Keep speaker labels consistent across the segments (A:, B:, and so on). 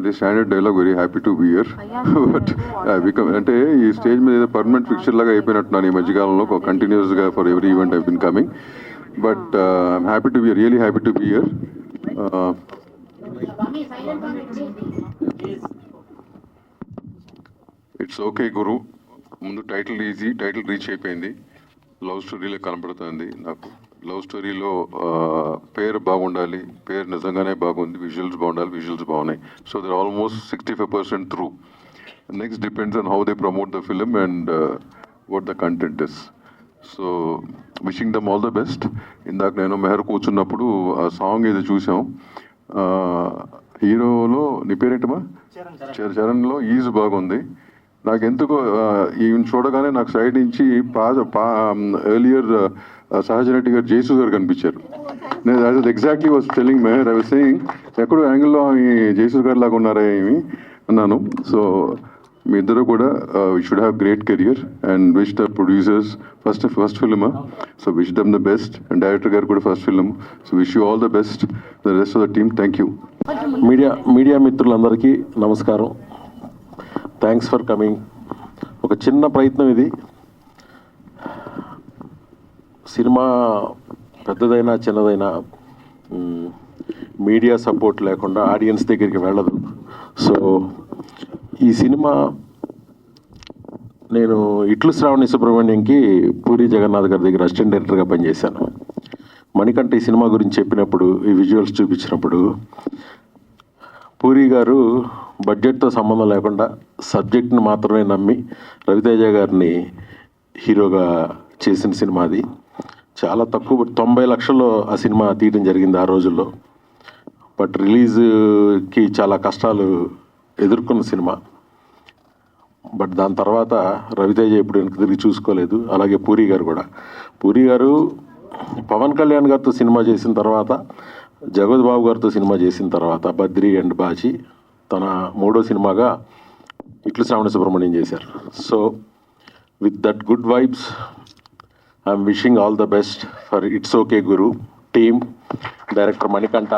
A: అదే standard dialogue, very happy to be here. But అంటే ఈ స్టేజ్ మీద ఏదో పర్మనెంట్ ఫిక్చర్ లాగా అయిపోయినట్టున్నాను ఈ మధ్యకాలంలో, కంటిన్యూస్గా for every event I been coming. But I'm happy to be here, really happy to be here. It's okay Guru. ముందు టైటిల్ ఈజీ, టైటిల్ రీచ్ అయిపోయింది. లవ్ స్టోరీలో కనపడుతుంది నాకు. లవ్ స్టోరీలో పేరు బాగుండాలి, పేరు నిజంగానే బాగుంది, విజువల్స్ బాగుండాలి, విజువల్స్ బాగున్నాయి. So there almost 65% through. Next depends on how they promote the film and what the content is. So wishing them all the best. ఇందాక నేను మెహర్ కూర్చున్నప్పుడు ఆ సాంగ్ ఏదో చూసాం. హీరోలో నీ పేరేంటమ్మా? చరణ్లో ఈజ్ బాగుంది. నాకెందుకో ఈవెన్ చూడగానే నాకు సైడ్ నుంచి ఎర్లియర్ సహజ నటి గారు జయసు గారు కనిపించారు. నేను exactly was telling Meher, I was saying ఎక్కడో యాంగిల్లో జయసు గారు లాగా ఉన్నారా ఏమి అన్నాను. సో మీ ఇద్దరు కూడా we should have great career and wish the producers first film, so wish them the best. And director గారు కూడా first film, so wish you all the best, the rest of the team. Thank you.
B: Media మిత్రులందరికీ నమస్కారం. Thanks for coming. ఒక చిన్న ప్రయత్నం ఇది. Cinema పెద్దదైనా చిన్నదైనా మీడియా సపోర్ట్ లేకుండా ఆడియన్స్ దగ్గరికి వెళ్ళదు. సో ఈ సినిమా నేను ఇట్లు శ్రావణి సుబ్రహ్మణ్యంకి పూరి జగన్నాథ్ గారి దగ్గర అసిస్టెంట్ డైరెక్టర్గా పనిచేశాను. మణికంఠ ఈ సినిమా గురించి చెప్పినప్పుడు, ఈ విజువల్స్ చూపించినప్పుడు, పూరి గారు బడ్జెట్తో సంబంధం లేకుండా సబ్జెక్ట్ని మాత్రమే నమ్మి రవితేజ గారిని హీరోగా చేసిన సినిమా అది. చాలా తక్కువ, 90 లక్షల్లో ఆ సినిమా తీయడం జరిగింది ఆ రోజుల్లో. బట్ రిలీజ్కి చాలా కష్టాలు ఎదుర్కొన్న సినిమా. బట్ దాని తర్వాత రవితేజ ఎప్పుడు వెనక్కి తిరిగి చూసుకోలేదు, అలాగే పూరి గారు కూడా. పూరి గారు పవన్ కళ్యాణ్ గారితో సినిమా చేసిన తర్వాత, జగత్ బాబు గారితో సినిమా చేసిన తర్వాత బద్రి అండ్ బాజీ తన 3వ సినిమాగా ఇట్లు శ్రావణ సుబ్రహ్మణ్యం చేశారు. So with that good vibes I'm wishing all the best for it's okay Guru team, director Manikanta.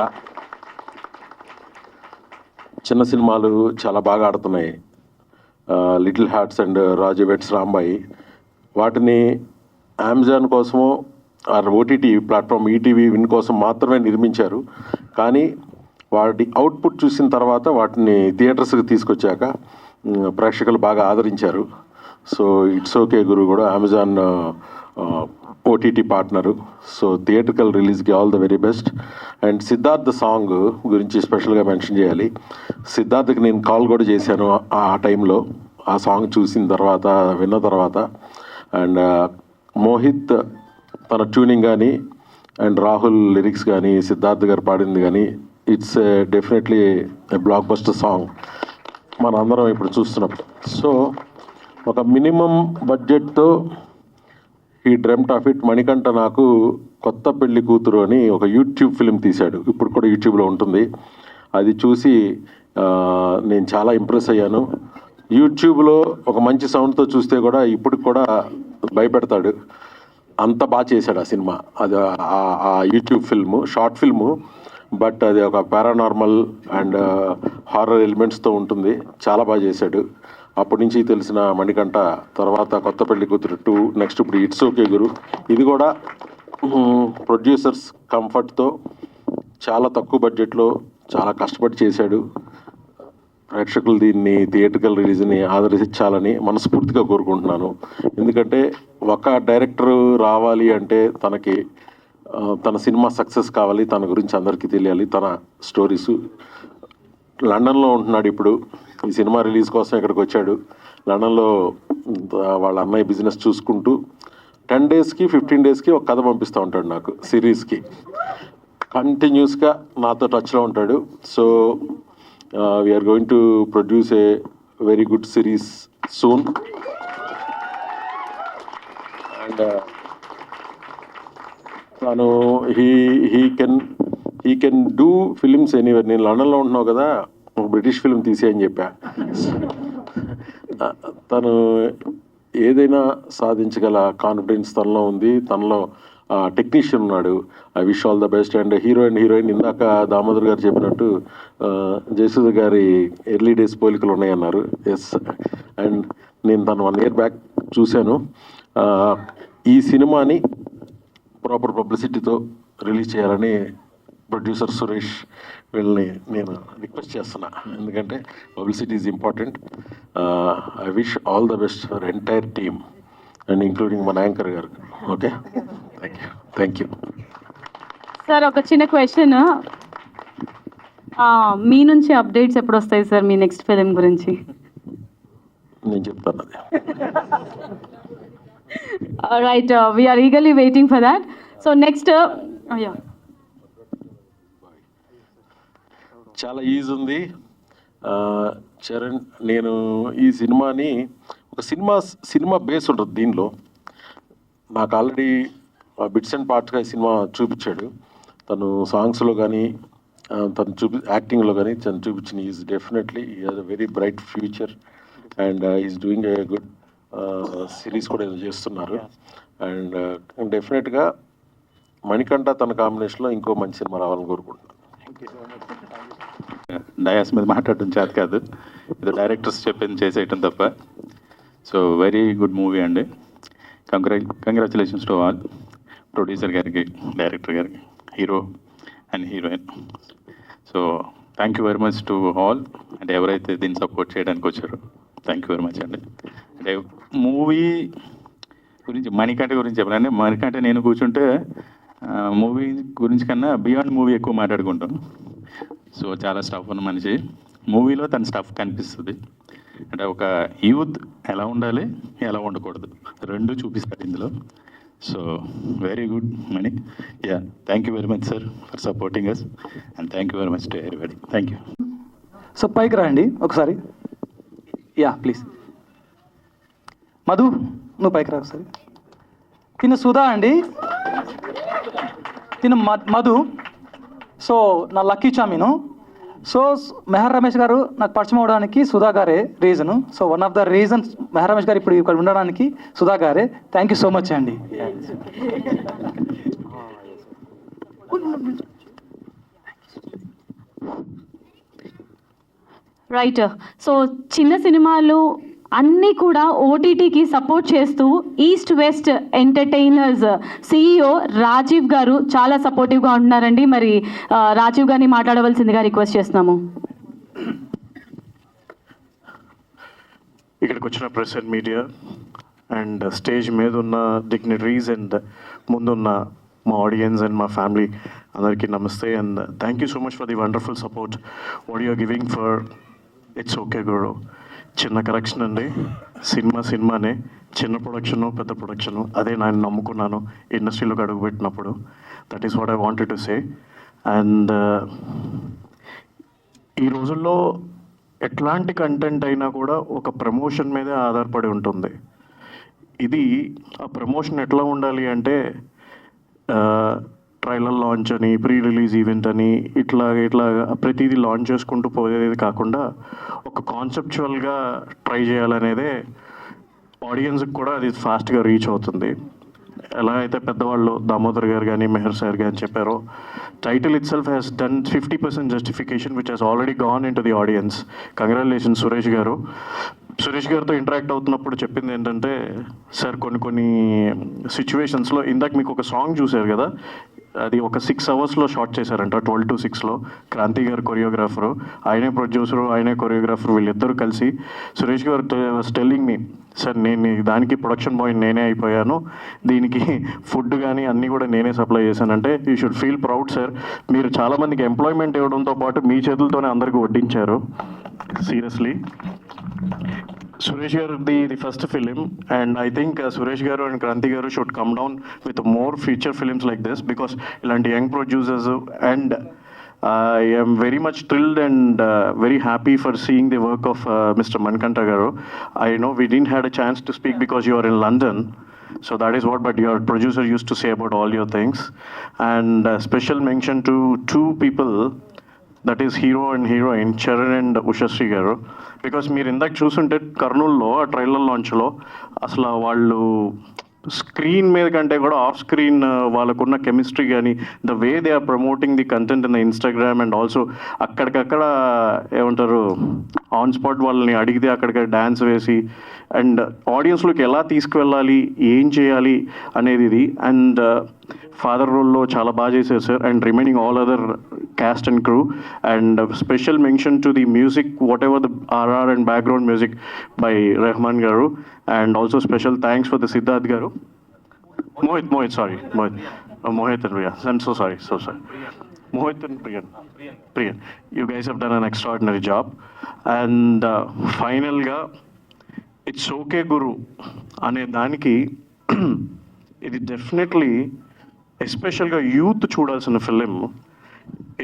B: చిన్న సినిమాలు చాలా బాగా ఆడుతున్నాయి. Little hearts and Raju weds Rambai, వాటిని అమెజాన్ కోసమో ఓటీటీ ప్లాట్ఫామ్ ఈటీవీ విన్ కోసం మాత్రమే నిర్మించారు. కానీ వాటి అవుట్పుట్ చూసిన తర్వాత వాటిని థియేటర్స్కి తీసుకొచ్చాక ప్రేక్షకులు బాగా ఆదరించారు. సో ఇట్స్ ఓకే గురు కూడా Amazon OTT partner. So theatrical రిలీజ్కి all the very best. And Siddharth song గురించి స్పెషల్గా మెన్షన్ చేయాలి. సిద్ధార్థ్కి నేను కాల్ కూడా చేశాను ఆ టైంలో, ఆ సాంగ్ చూసిన తర్వాత, విన్న తర్వాత. అండ్ మోహిత్ తన ట్యూనింగ్ కానీ అండ్ రాహుల్ లిరిక్స్ కానీ సిద్ధార్థ్ గారు పాడింది కానీ it's definitely block buster song మన అందరం ఇప్పుడు చూస్తున్నాం. సో ఒక మినిమం బడ్జెట్తో ఈ డ్రెమ్ట్ ఆఫ్ ఇట్. మణికంఠ నాకు కొత్త పెళ్లి కూతురు అని ఒక యూట్యూబ్ ఫిలిం తీశాడు, ఇప్పుడు కూడా యూట్యూబ్లో ఉంటుంది. అది చూసి నేను చాలా ఇంప్రెస్ అయ్యాను. యూట్యూబ్లో ఒక మంచి సౌండ్తో చూస్తే కూడా ఇప్పుడు కూడా భయపెడతాడు, అంత బాగా చేశాడు ఆ సినిమా. అది ఆ YouTube film, short film, but అది ఒక పారానార్మల్ అండ్ హారర్ ఎలిమెంట్స్తో ఉంటుంది. చాలా బాగా చేశాడు. అప్పటి నుంచి తెలిసిన మణికంఠ తర్వాత కొత్త పెళ్లి కూతురు 2, నెక్స్ట్ ఇప్పుడు ఇట్స్ ఓకే గురు. ఇది కూడా ప్రొడ్యూసర్స్ కంఫర్ట్తో చాలా తక్కువ బడ్జెట్లో చాలా కష్టపడి చేశాడు. ప్రేక్షకులు దీన్ని థియేట్రికల్ రిలీజ్ని ఆదరించాలని మనస్ఫూర్తిగా కోరుకుంటున్నాను. ఎందుకంటే ఒక డైరెక్టర్ రావాలి అంటే తనకి తన సినిమా సక్సెస్ కావాలి, తన గురించి అందరికీ తెలియాలి, తన స్టోరీసు. లండన్లో ఉంటున్నాడు ఇప్పుడు. ఈ సినిమా రిలీజ్ కోసం ఇక్కడికి వచ్చాడు. లండన్లో వాళ్ళ అన్నయ్య బిజినెస్ చూసుకుంటూ 10 డేస్కి 15 డేస్కి ఒక కథ పంపిస్తూ ఉంటాడు నాకు, సిరీస్కి. కంటిన్యూస్గా నాతో టచ్లో ఉంటాడు. So we are going to produce a very good series soon. And తను he can do films anywhere. నేను లండన్లో ఉంటున్నావు కదా, బ్రిటిష్ ఫిల్మ్ తీసేయని చెప్పా. తను ఏదైనా సాధించగల కాన్ఫిడెన్స్ తనలో ఉంది. తనలో టెక్నీషియన్ ఉన్నాడు. I wish all the best. And heroine ఇందాక దామోదర్ గారు చెప్పినట్టు జయసుధ గారి ఎర్లీ డేస్ పోలికలు ఉన్నాయన్నారు. ఎస్, అండ్ నేను తను 1 year బ్యాక్ చూశాను. ఈ సినిమాని ప్రాపర్ పబ్లిసిటీతో రిలీజ్ చేయాలని ప్రొడ్యూసర్ సురేష్ వీళ్ళని నేను రిక్వెస్ట్ చేస్తున్నా. ఎందుకంటే publicity is important. I wish all the best for entire team and including మన యాంకర్ గారు. Okay, thank you.
C: సార్ ఒక చిన్న క్వశ్చన్, మీ నుంచి అప్డేట్స్ ఎప్పుడు వస్తాయి సార్ మీ నెక్స్ట్ ఫిలిం గురించి?
B: నేను చెప్తాను అది.
C: Right, we are eagerly waiting for that. So next
B: చాలా ఈజీ ఉంది. చరణ్, నేను ఈ సినిమాని ఒక సినిమా బేస్ ఉంటుంది దీనిలో. నాకు ఆల్రెడీ బిట్స్ అండ్ పార్ట్స్గా ఈ సినిమా చూపించాడు. తను సాంగ్స్లో కానీ తను యాక్టింగ్లో కానీ తను చూపించిన ఈజ్ డెఫినెట్లీ ఈ has a very bright future and is doing a good series కూడా ఏదో చేస్తున్నారు. అండ్ డెఫినెట్గా మణికంఠ తన కాంబినేషన్లో ఇంకో మంచి సినిమా రావాలని కోరుకుంటున్నాను.
D: డయాస్ మీద మాట్లాడటం చేత కాదు, ఇది డైరెక్టర్స్ చెప్పింది చేసేయటం తప్ప. సో వెరీ గుడ్ మూవీ అండి. కంగ్రాచులేషన్స్ టు ఆల్, ప్రొడ్యూసర్ గారికి, డైరెక్టర్ గారికి, hero and heroine. So thank you very much to all. అంటే ఎవరైతే దీన్ని సపోర్ట్ చేయడానికి వచ్చారో థ్యాంక్ యూ వెరీ మచ్ అండి. అంటే మూవీ గురించి, మణికంఠ గురించి చెప్పాలండి. మణికంఠ నేను కూర్చుంటే మూవీ గురించి కన్నా బియాండ్ మూవీ ఎక్కువ మాట్లాడుకుంటాం. సో చాలా స్టఫ్ ఉన్న మనిషి. మూవీలో తన స్టఫ్ కనిపిస్తుంది. అంటే ఒక యూత్ ఎలా ఉండాలి, ఎలా ఉండకూడదు, రెండు చూపిస్తారు ఇందులో. So very good Mani. Yeah, thank you very much sir for supporting us and thank you very much to everybody. Thank you.
E: So పైకి రండి ఒకసారి. Yeah please. మధు, నువ్వు పైకి రా ఒకసారి. తిను సుధా అండి, తిను మధు. సో నా లక్కీ చామీను. సో మెహర్ రమేష్ గారు నాకు పరిచయం అవడానికి సుధా గారే reason. So one of the reasons Meher Ramesh గారు ఇప్పుడు ఇక్కడ ఉండడానికి సుధా గారే. థ్యాంక్ యూ సో మచ్ అండి.
C: రైట్, సో చిన్న సినిమాలు అన్నీ కూడా ఓటీటీకి సపోర్ట్ చేస్తూ East West Entertainers CEO Rajiv గారు చాలా సపోర్టివ్గా ఉంటున్నారండి. మరి రాజీవ్ గారిని మాట్లాడవలసిందిగా రిక్వెస్ట్ చేస్తున్నాము.
F: ఇక్కడికి వచ్చిన press and media and stage మీద ఉన్న డిగ్నిటరీస్ అండ్ ముందున్న మా ఆడియన్స్ అండ్ మా ఫ్యామిలీ అందరికీ నమస్తే and thank you so much for the wonderful support what you are giving for it's okay Guru. చిన్న కరెక్షన్ అండి, సినిమానే, చిన్న ప్రొడక్షను పెద్ద ప్రొడక్షను, అదే నేను నమ్ముకున్నాను ఇండస్ట్రీలోకి అడుగుపెట్టినప్పుడు. That is what I wanted to say. And ఈ రోజుల్లో ఎట్లాంటి కంటెంట్ అయినా కూడా ఒక ప్రమోషన్ మీదే ఆధారపడి ఉంటుంది. ఇది ఆ ప్రమోషన్ ఎట్లా ఉండాలి అంటే ట్రైలర్ లాంచ్ అని, ప్రీ రిలీజ్ ఈవెంట్ అని, ఇట్లా ప్రతిదీ లాంచ్ చేసుకుంటూ పోయేది కాకుండా ఒక కాన్సెప్చువల్గా ట్రై చేయాలనేదే ఆడియన్స్కి కూడా అది ఫాస్ట్గా రీచ్ అవుతుంది. ఎలా అయితే పెద్దవాళ్ళు దామోదర్ గారు కానీ మెహర్ సార్ కానీ చెప్పారో, title it self has done 50% justification which has already gone in to the audience. Congratulation Suresh గారు. సురేష్ గారితో ఇంటరాక్ట్ అవుతున్నప్పుడు చెప్పింది ఏంటంటే, సార్ కొన్ని సిచ్యువేషన్స్లో, ఇందాక మీకు ఒక సాంగ్ చూశారు కదా, అది ఒక 6 hours షార్ట్ చేశారంట, 12 to 6. క్రాంతి గారు కొరియోగ్రాఫరు, ఆయనే ప్రొడ్యూసరు, ఆయనే కొరియోగ్రాఫర్, వీళ్ళిద్దరూ కలిసి సురేష్ గారు వాస్ టెల్లింగ్ మీ, సార్ నేను దానికి ప్రొడక్షన్ బాయ్ నేనే అయిపోయాను, దీనికి ఫుడ్ కానీ అన్నీ కూడా నేనే సప్లై చేశానంటే you should feel proud sir. మీరు చాలామందికి ఎంప్లాయ్మెంట్ ఇవ్వడంతో పాటు మీ చేతులతోనే అందరికీ వడ్డించారు. Seriously Suresh garu the first film, and I think Suresh garu and Kranti garu should come down with more feature films like this, because ilanti young producers, and I am very much thrilled and very happy for seeing the work of Mr. Manikantha garu. I know we didn't had a chance to speak because you are in London, so that is what, but your producer used to say about all your things. And special mention to two people, that is hero and heroine, Charan and Ushasri garu, because మీరు ఇందాక చూసుంటే కర్నూలులో ఆ trailer లాంచ్లో అసలు వాళ్ళు screen మీద కంటే కూడా ఆఫ్ స్క్రీన్ వాళ్ళకున్న కెమిస్ట్రీ కానీ the way they are promoting the content in Instagram and also అక్కడికక్కడ ఏమంటారు ఆన్ స్పాట్ వాళ్ళని అడిగితే అక్కడిక్కడ డ్యాన్స్ వేసి అండ్ ఆడియన్స్లోకి ఎలా తీసుకువెళ్ళాలి ఏం చేయాలి అనేది ఇది అండ్ ఫాదర్ రోల్లో చాలా బాగా చేశారు sir and remaining all other cast and crew and special mention to the music whatever the RR and background music by Rahman garu and also special thanks for the Siddharth garu Mohit and Priya. I'm so sorry. Mohit and Priyan. You guys have done an extraordinary job. And final ga, it's okay Guru అనే దానికి ఇది definitely ఎస్పెషల్గా youth చూడాల్సిన film.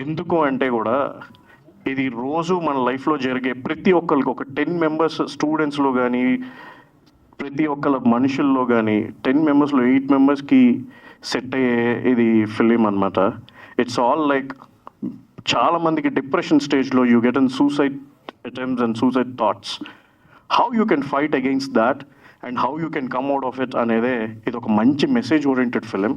F: ఎందుకు అంటే కూడా ఇది రోజు మన లైఫ్లో జరిగే ప్రతి ఒక్కరికి ఒక 10 మెంబర్స్ స్టూడెంట్స్లో కానీ ప్రతి ఒక్కళ్ళ మనుషుల్లో కానీ 10 మెంబర్స్లో 8 మెంబర్స్కి సెట్ అయ్యే ఇది ఫిలిం అనమాట. ఇట్స్ ఆల్ లైక్ చాలా మందికి డిప్రెషన్ స్టేజ్లో you get an suicide attempts and suicide thoughts. How you can fight against that and how you can come out of it అనేదే ఇది ఒక మంచి message oriented film.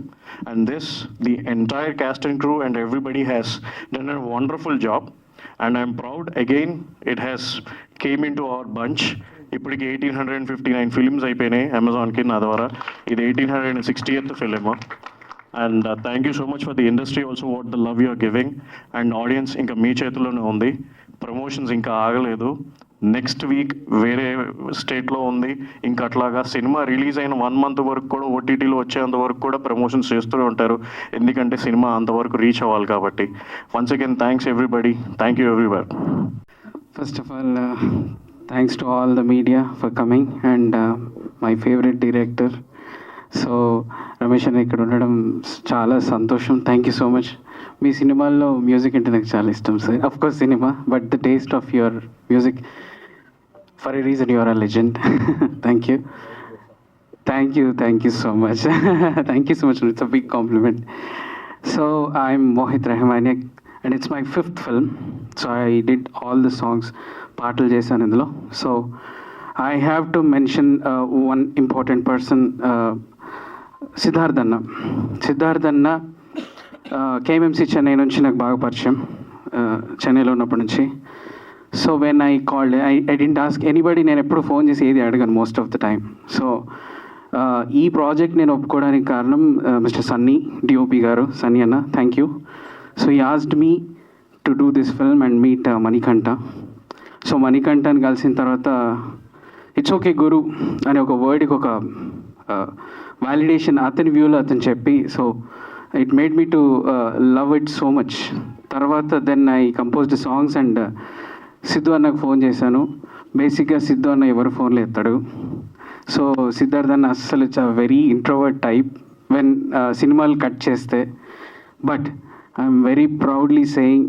F: And this the entire caste and crew and everybody has done a wonderful job and I'm proud again it has came in to our bunch. ఇప్పటికి 1859 films అయిపోయినాయి అమెజాన్కి నా ద్వారా. ఇది 1860th film. And thank you so much for the industry also what the love you're giving and audience ఇంకా మీ చేతిలోనే ఉంది. Promotions ఇంకా ఆగలేదు. నెక్స్ట్ వీక్ వేరే స్టేట్లో ఉంది. ఇంకా అట్లాగా సినిమా రిలీజ్ అయిన 1 month వరకు కూడా ఓటీటీలో వచ్చేంత వరకు కూడా ప్రమోషన్స్ చేస్తూనే ఉంటారు. ఎందుకంటే సినిమా అంతవరకు రీచ్ అవ్వాలి కాబట్టి. Once again thanks everybody. Thank you everywhere.
G: First of all, thanks to all the media for coming and my favorite director. So Ramesh అన్న ఇక్కడ ఉండడం చాలా సంతోషం. Thank you so much. మీ సినిమాల్లో మ్యూజిక్ అంటే నాకు చాలా ఇష్టం sir. Of course cinema but the taste of your music for a reason you are a legend. Thank you so much. Thank you so much. It's a big compliment. So I'm Mohit Rahmania and it's my 5th film. So I did all the songs, పాటలు చేశాను ఇందులో. So I have to mention one important person, Siddharth అన్న KMMC Chennai నుంచి నాకు బాగా పరిచయం, చెన్నైలో ఉన్నప్పటి నుంచి. So when I called I didn't ask anybody. నేను ఎప్పుడు ఫోన్ చేసి ఏది అడగను most of the time. So ఈ ప్రాజెక్ట్ నేను ఒప్పుకోవడానికి కారణం మిస్టర్ సన్నీ, డిఓపి గారు, సన్నీ అన్న, thank you. So he asked me to do this film and meet Manikanta. So Manikantani కలిసిన తర్వాత ఇట్స్ ఓకే గురు అనే ఒక వర్డ్కి ఒక వ్యాలిడేషన్ అతని వ్యూలో అతను చెప్పి, so it made me to love it so much. తర్వాత then I composed songs and Siddhu అన్నకు ఫోన్ చేశాను. బేసిక్గా సిద్ధు అన్న ఎవరు ఫోన్లో ఎత్తాడు. సో సిద్ధార్థ్ అన్న అస్సలు వెరీ ఇంట్రోవర్ట్ టైప్ వెన్ సినిమాలు కట్ చేస్తే. But I'm very proudly saying,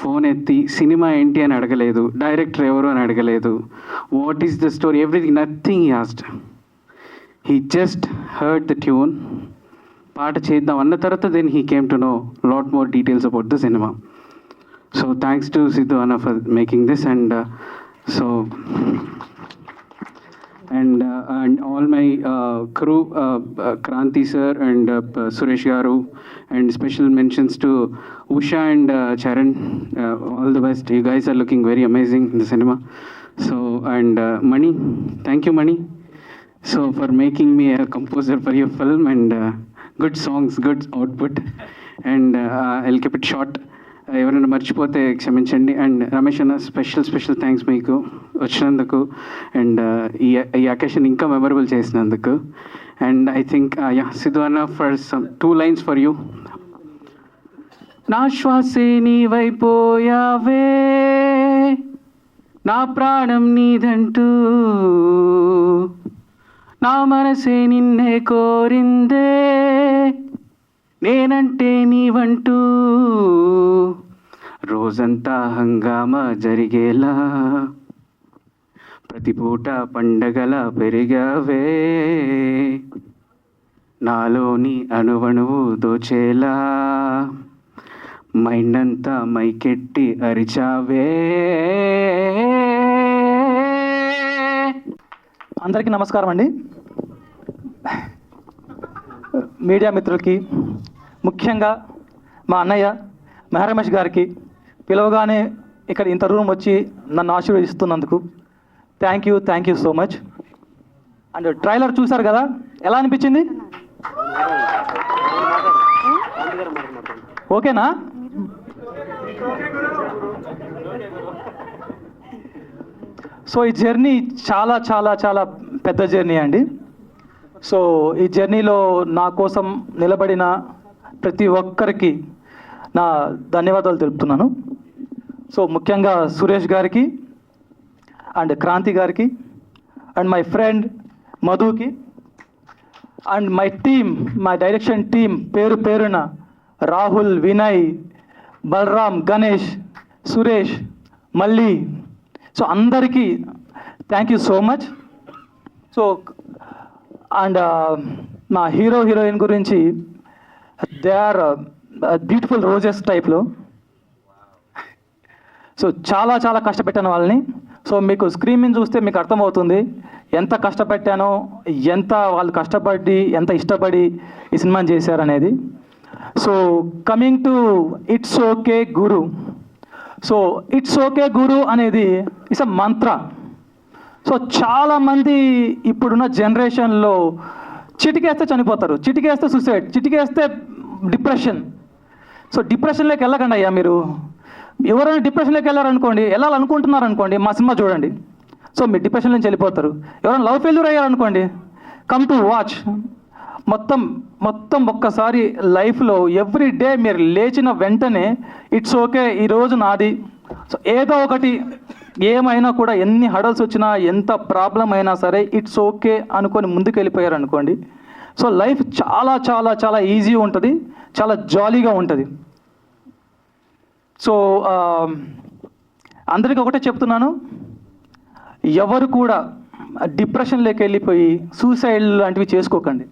G: phone ఎత్తి సినిమా ఏంటి అని అడగలేదు, డైరెక్టర్ ఎవరు అని అడగలేదు, what is the story, everything, nothing he asked. He just heard the tune, పాట చేద్దాం అన్న తర్వాత then he came to know lot more details about the cinema. So thanks to Siddhu అన్న for making this and and all my crew, Kranti sir and Suresh garu, and special mentions to Usha and Charan. All the best. You guys are looking very amazing in the cinema. So and Mani, thank you Mani, so for making me a composer for your film and good songs, good output, and I'll keep it short. ఎవరైనా మర్చిపోతే క్షమించండి. And Ramesh అన్న special thanks మీకు వచ్చినందుకు and ఈ occasion ఇంకా memorable చేసినందుకు. And I think Siddhu అన్న for some 2 lines for you. నా శ్వాసే నీవైపోయావే, నా ప్రాణం నీదంటూ, నా మనసే నిన్నే కోరిందే, నేనంటే నీవంటూ, రోజంతా హంగామా జరిగేలా, ప్రతి పూట పండగల పెరిగావే, నాలోని అణువణువు దోచేలా, మైండ్ అంతా మైకెట్టి అరిచావే.
E: అందరికీ నమస్కారం అండి. మీడియా మిత్రులకి, ముఖ్యంగా మా అన్నయ్య మెహర్ రమేష్ గారికి పిలవగానే ఇక్కడ ఇంత రూమ్ వచ్చి నన్ను ఆశీర్వదిస్తున్నందుకు thank you so much. And trailer చూశారు కదా, ఎలా అనిపించింది? ఓకేనా? సో ఈ జర్నీ చాలా చాలా చాలా పెద్ద జర్నీ అండి. సో ఈ జర్నీలో నా కోసం నిలబడిన ప్రతి ఒక్కరికి నా ధన్యవాదాలు తెలుపుతున్నాను. సో ముఖ్యంగా సురేష్ గారికి అండ్ క్రాంతి గారికి అండ్ మై ఫ్రెండ్ మధుకి and my team, my direction team పేరున రాహుల్, వినయ్, బలరామ్, గణేష్, సురేష్, మళ్ళీ సో అందరికీ thank you so much. So and మా హీరోయిన్ గురించి దే ఆర్ బ్యూటిఫుల్ రోజెస్ టైప్లో. సో చాలా చాలా కష్టపెట్టాను వాళ్ళని. సో మీకు స్క్రీన్ మీద చూస్తే మీకు అర్థమవుతుంది ఎంత కష్టపెట్టానో, ఎంత వాళ్ళు కష్టపడి, ఎంత ఇష్టపడి ఈ సినిమాని చేశారనేది. So coming to it's okay Guru. So it's okay Guru అనేది ఇట్స్ అ మంత్ర. సో చాలామంది ఇప్పుడున్న జనరేషన్లో చిటికేస్తే చనిపోతారు, చిటికేస్తే సూసైడ్, చిటికేస్తే డిప్రెషన్. సో డిప్రెషన్లోకి వెళ్ళకండి అయ్యా మీరు. ఎవరైనా డిప్రెషన్లోకి వెళ్ళారనుకోండి, వెళ్ళాలనుకుంటున్నారు అనుకోండి, మా సినిమా చూడండి. సో మీరు డిప్రెషన్ నుంచి వెళ్ళిపోతారు. ఎవరైనా లవ్ ఫెయిల్యూర్ అయ్యారనుకోండి, కమ్ టు వాచ్. మొత్తం ఒక్కసారి లైఫ్లో ఎవ్రీ డే మీరు లేచిన వెంటనే ఇట్స్ ఓకే, ఈరోజు నాది. సో ఏదో ఒకటి ఏమైనా కూడా, ఎన్ని హడల్స్ వచ్చినా, ఎంత ప్రాబ్లం అయినా సరే ఇట్స్ ఓకే అనుకొని ముందుకు వెళ్ళిపోయారు అనుకోండి. సో లైఫ్ చాలా చాలా చాలా ఈజీ ఉంటుంది, చాలా జాలీగా ఉంటుంది. సో అందరికీ ఒకటే చెప్తున్నాను, ఎవరు కూడా డిప్రెషన్లోకి వెళ్ళిపోయి సూసైడ్ లాంటివి చేసుకోకండి.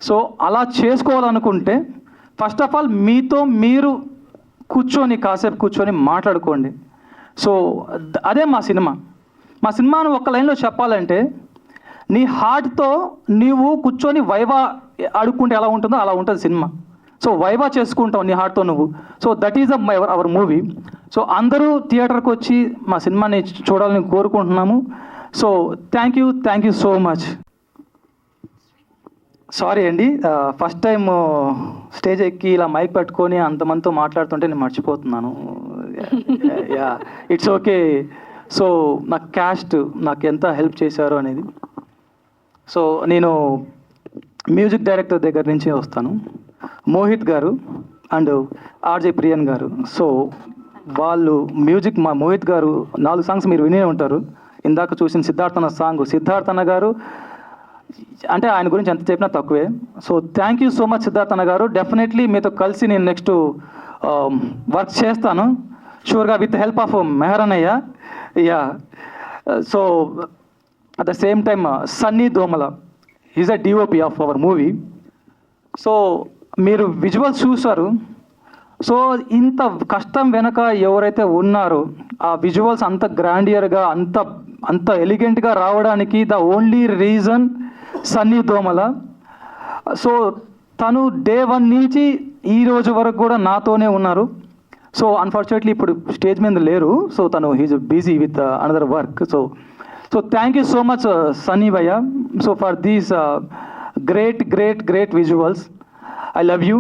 E: సో అలా చేసుకోవాలనుకుంటే ఫస్ట్ ఆఫ్ ఆల్ మీతో మీరు కాసేపు కూర్చొని మాట్లాడుకోండి. సో అదే మా సినిమాను ఒక్క లైన్లో చెప్పాలంటే, నీ హార్ట్తో నీవు కూర్చొని వైవా ఆడుకుంటే ఎలా ఉంటుందో అలా ఉంటుంది సినిమా. సో వైవా చేసుకుంటావు నీ హార్ట్తో నువ్వు. So that is our movie. So అందరూ థియేటర్కి వచ్చి మా సినిమాని చూడాలని కోరుకుంటున్నాము. So thank you so much. Sorry అండి, ఫస్ట్ టైం స్టేజ్ ఎక్కి ఇలా మైక్ పట్టుకొని అంతమందితో మాట్లాడుతుంటే నేను మర్చిపోతున్నాను. Yeah, it's okay. సో నా క్యాస్ట్ నాకు ఎంత హెల్ప్ చేశారు అనేది. సో నేను మ్యూజిక్ డైరెక్టర్ దగ్గర నుంచి వస్తాను, మోహిత్ గారు అండ్ ఆర్జే ప్రియన్ గారు. సో వాళ్ళు మ్యూజిక్, మా మోహిత్ గారు 4 సాంగ్స్ మీరు వినే ఉంటారు. ఇందాక చూసిన సిద్ధార్థన సాంగ్, సిద్ధార్థన గారు అంటే ఆయన గురించి ఎంత చెప్పినా తక్కువే. So thank you so much Siddharthana garu. Definitely మీతో కలిసి నేను నెక్స్ట్ వర్క్ చేస్తాను షూర్గా, విత్ హెల్ప్ ఆఫ్ మెహర్ అన్నయ్య. Yeah, so at the same time Sunny Domala, is a DOP of our movie. So మీరు విజువల్స్ చూసారు. సో ఇంత కష్టం వెనక ఎవరైతే ఉన్నారో ఆ విజువల్స్ అంత గ్రాండియర్గా, అంత ఎలిగెంట్గా రావడానికి ద ఓన్లీ రీజన్ సన్నీ దోమల. సో తను డే 1 నుంచి ఈ రోజు వరకు కూడా నాతోనే ఉన్నారు. సో అన్ఫార్చునేట్లీ ఇప్పుడు స్టేజ్ మీద లేరు. సో తను he's busy with another work. So thank you so much Sunny భయ్య. So for these great visuals, I love you.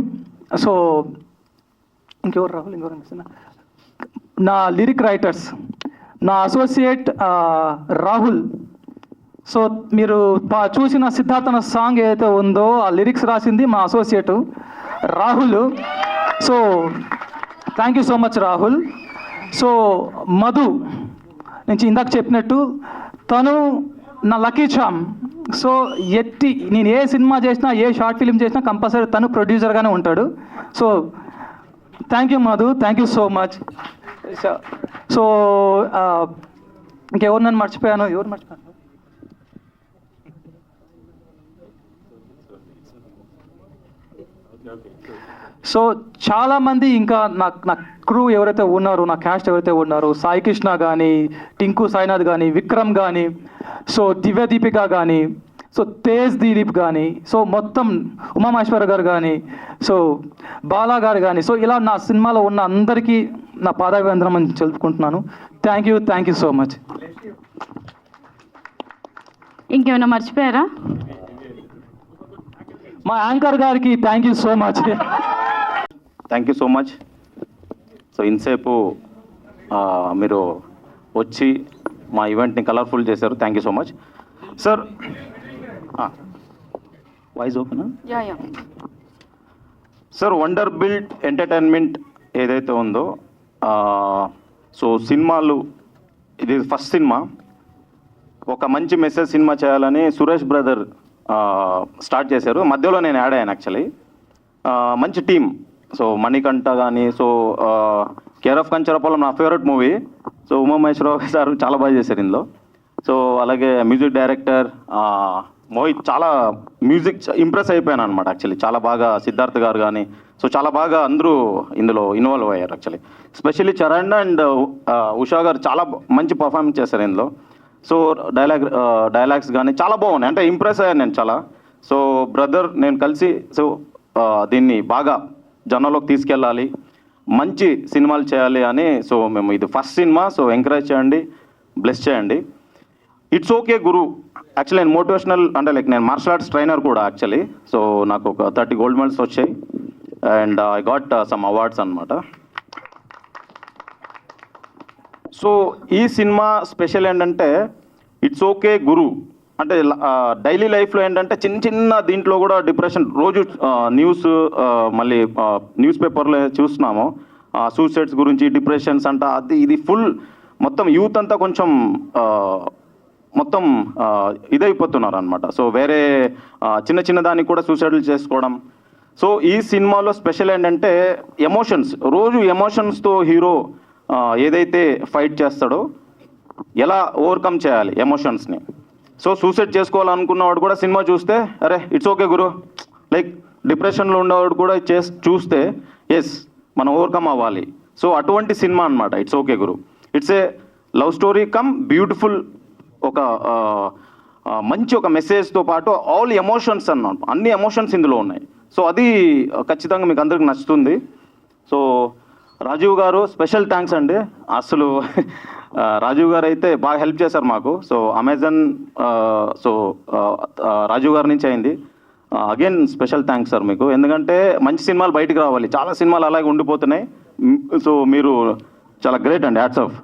E: So ఇంకెవరు నా లిరిక్ రైటర్స్, నా అసోసియేట్ రాహుల్. సో మీరు చూసిన సిద్ధార్థన సాంగ్ ఏదైతే ఉందో ఆ లిరిక్స్ రాసింది మా associate Rahul. So thank you so much Rahul. So Madhu నుంచి ఇందాక చెప్పినట్టు తను నా లక్కీ చామ్. సో నేను ఏ సినిమా చేసినా, ఏ షార్ట్ ఫిల్మ్ చేసినా కంపల్సరీ తను ప్రొడ్యూసర్గానే ఉంటాడు. So thank you Madhu, thank you so much. So ఇంకెవరు నన్ను మర్చిపోయాను? సో చాలామంది ఇంకా నా క్రూ ఎవరైతే ఉన్నారో, నా క్యాస్ట్ ఎవరైతే ఉన్నారో, సాయి కృష్ణ కానీ, టింకు సాయినాథ్ కానీ, విక్రమ్ కానీ, సో దివ్య దీపిక కానీ, సో తేజ్ దీదీప్ కానీ, సో మొత్తం ఉమామహేశ్వర గారు కానీ, సో బాలా గారు కానీ, సో ఇలా నా సినిమాలో ఉన్న అందరికీ నా పాదాభివందనం అని తెలుపుకుంటున్నాను. Thank you so much.
C: ఇంకేమైనా మర్చిపోయారా?
E: మా యాంకర్ గారికి thank you so much.
H: Thank you so much. So ఇంతసేపు మీరు వచ్చి మా ఈవెంట్ని కలర్ఫుల్ చేశారు. Thank you so much sir. Voice ఓకేనా సార్? వండర్ బిల్ట్ ఎంటర్టైన్మెంట్ ఏదైతే ఉందో, సో సినిమాలు ఇది ఫస్ట్ సినిమా, ఒక మంచి మెసేజ్ సినిమా చేయాలని సురేష్ బ్రదర్ స్టార్ట్ చేశారు. మధ్యలో నేను యాడ్ అయ్యాను యాక్చువల్లీ. మంచి టీం, సో మణికంఠ కానీ, సో కేర్ ఆఫ్ కంచరపాలెం నా favourite movie. So Umamaheswara Rao sir చాలా బాగా చేశారు ఇందులో. సో అలాగే మ్యూజిక్ డైరెక్టర్ మోహిత్, చాలా మ్యూజిక్ ఇంప్రెస్ అయిపోయాను అనమాట యాక్చువల్లీ. చాలా బాగా సిద్ధార్థ్ గారు కానీ, సో చాలా బాగా అందరూ ఇందులో ఇన్వాల్వ్ అయ్యారు actually. Specially Charan and Usha గారు చాలా మంచి పర్ఫార్మెన్స్ చేశారు ఇందులో. సో డైలాగ్స్ కానీ చాలా బాగున్నాయి, అంటే ఇంప్రెస్ అయ్యాను నేను చాలా. సో బ్రదర్ నేను కలిసి సో దీన్ని బాగా జనంలోకి తీసుకెళ్ళాలి, మంచి సినిమాలు చేయాలి అని, సో మేము ఇది ఫస్ట్ సినిమా, సో ఎంకరేజ్ చేయండి, బ్లెస్ చేయండి. ఇట్స్ ఓకే గురు, యాక్చువల్లీ నేను మోటివేషనల్ అంటే లైక్ నేను మార్షల్ ఆర్ట్స్ ట్రైనర్ కూడా యాక్చువల్లీ. సో నాకు ఒక 30 గోల్డ్ మెడల్స్ వచ్చాయి and I got some awards అనమాట. సో ఈ సినిమా స్పెషల్ ఏంటంటే ఇట్స్ ఓకే గురు, అంటే డైలీ లైఫ్లో ఏంటంటే చిన్న చిన్న దీంట్లో కూడా డిప్రెషన్, రోజు న్యూస్ మళ్ళీ న్యూస్ పేపర్లో చూస్తున్నాము సూసైడ్స్ గురించి, డిప్రెషన్స్ అంట, అది ఇది ఫుల్ మొత్తం యూత్ అంతా కొంచెం మొత్తం ఇదైపోతున్నారు అనమాట. సో వేరే చిన్న చిన్న దానికి కూడా సూసైడ్లు చేసుకోవడం. సో ఈ సినిమాలో స్పెషల్ ఏంటంటే ఎమోషన్స్, రోజు ఎమోషన్స్తో హీరో ఏదైతే ఫైట్ చేస్తాడో ఎలా ఓవర్కమ్ చేయాలి ఎమోషన్స్ని. సో సూసైడ్ చేసుకోవాలనుకున్నవాడు కూడా సినిమా చూస్తే అరే ఇట్స్ ఓకే గురు, లైక్ డిప్రెషన్లో ఉండేవాడు కూడా చూస్తే ఎస్ మనం ఓవర్కమ్ అవ్వాలి. సో అటువంటి సినిమా అనమాట it's okay Guru. It's a love story come beautiful, ఒక మంచి ఒక మెసేజ్తో పాటు ఆల్ ఎమోషన్స్ అన్నమాట, అన్ని ఎమోషన్స్ ఇందులో ఉన్నాయి. సో అది ఖచ్చితంగా మీకు అందరికి నచ్చుతుంది. సో రాజీవ్ గారు స్పెషల్ థ్యాంక్స్ అండి. అసలు రాజీవ్ గారు అయితే బాగా హెల్ప్ చేశారు మాకు. సో అమెజాన్ సో రాజీవ్ గారి నుంచి అయింది. అగైన్ స్పెషల్ థ్యాంక్స్ సార్ మీకు, ఎందుకంటే మంచి సినిమాలు బయటికి రావాలి, చాలా సినిమాలు అలాగే ఉండిపోతున్నాయి. సో మీరు చాలా గ్రేట్ అండి, హ్యాట్స్ ఆఫ్.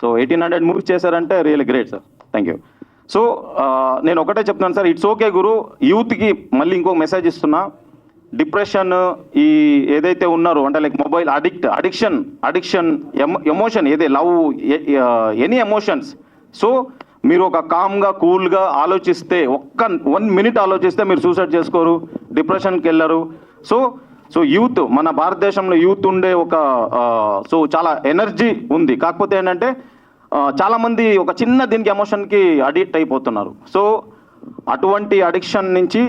H: సో 1800 మూవీస్ చేశారంటే really great sir, thank you. So నేను ఒకటే చెప్తున్నాను సార్, ఇట్స్ ఓకే గురు యూత్కి మళ్ళీ ఇంకొక మెసేజ్ ఇస్తున్నా. డిప్రెషన్ ఈ ఏదైతే ఉన్నారో అంటే లైక్ మొబైల్ అడిక్షన్ ఎమోషన్ ఏదే లవ్ ఎనీ ఎమోషన్స్. సో మీరు ఒక కామ్గా కూల్గా ఆలోచిస్తే, 1 మినిట్ ఆలోచిస్తే మీరు సూసైడ్ చేసుకోరు, డిప్రెషన్కి వెళ్ళరు. సో యూత్, మన భారతదేశంలో యూత్ ఉండే ఒక సో చాలా ఎనర్జీ ఉంది. కాకపోతే ఏంటంటే చాలామంది ఒక చిన్న దీనికి ఎమోషన్కి అడిక్ట్ అయిపోతున్నారు. సో అటువంటి అడిక్షన్ నుంచి